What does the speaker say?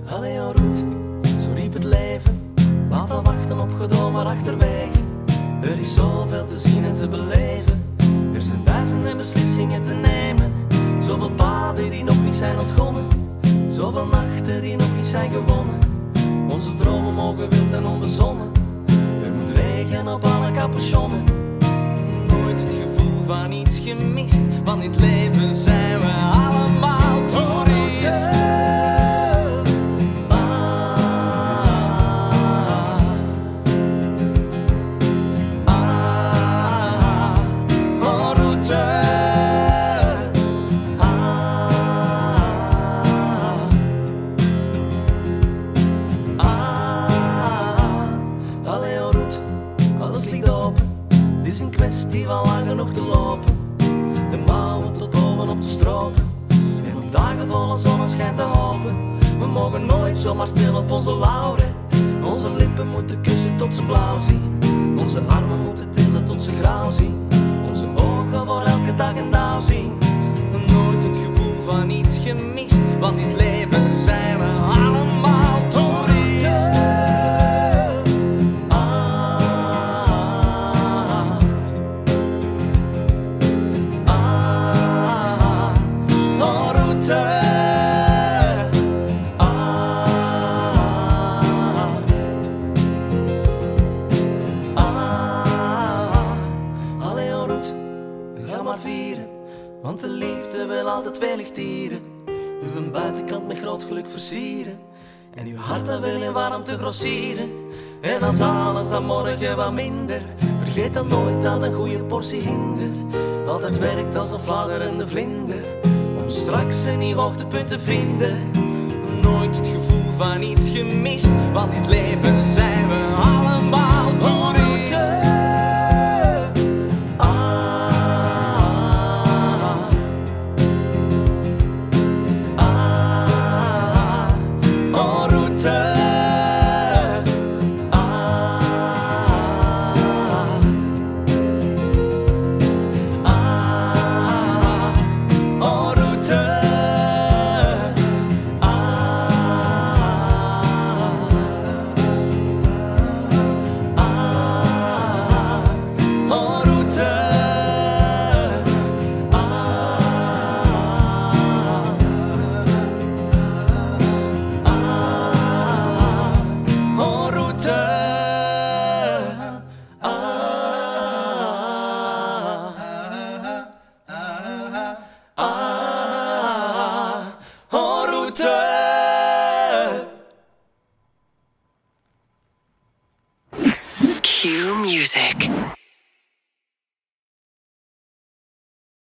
Allee, en route, zo riep het leven. Laat dat wachten op gedome achterwege. Er is zoveel te zien en te beleven. Er zijn duizenden beslissingen te nemen. Zoveel paden die nog niet zijn ontgonnen. Zoveel nachten die nog niet zijn gewonnen. Onze dromen mogen wild en onbezonnen. Er moet regen op alle capuchonnen. Nooit het gevoel van iets gemist. Want in het leven zijn we allemaal toeristen. Het is een kwestie van lang genoeg te lopen, de mouwen tot bovenop te stropen en op dagen volle zonneschijn te hopen. We mogen nooit zomaar stil op onze lauren. Onze lippen moeten kussen tot ze blauw zien. Onze armen moeten tillen tot ze grauw zien. Onze ogen voor elke dag een dauw zien. Nooit het gevoel van iets gemist, want in het leven zijn we allemaal toeristen. Ga maar vieren, want de liefde wil altijd weer licht tieren. Uw buitenkant met groot geluk versieren. En uw hart dat wil in warmte grossieren. En als alles dan morgen wat minder, vergeet dan nooit aan een goede portie hinder. Altijd werkt als een fladderende vlinder, om straks een nieuw hoogtepunt te vinden. Nooit het gevoel van iets gemist, want in het leven zijn we allemaal toeristen. Cue music.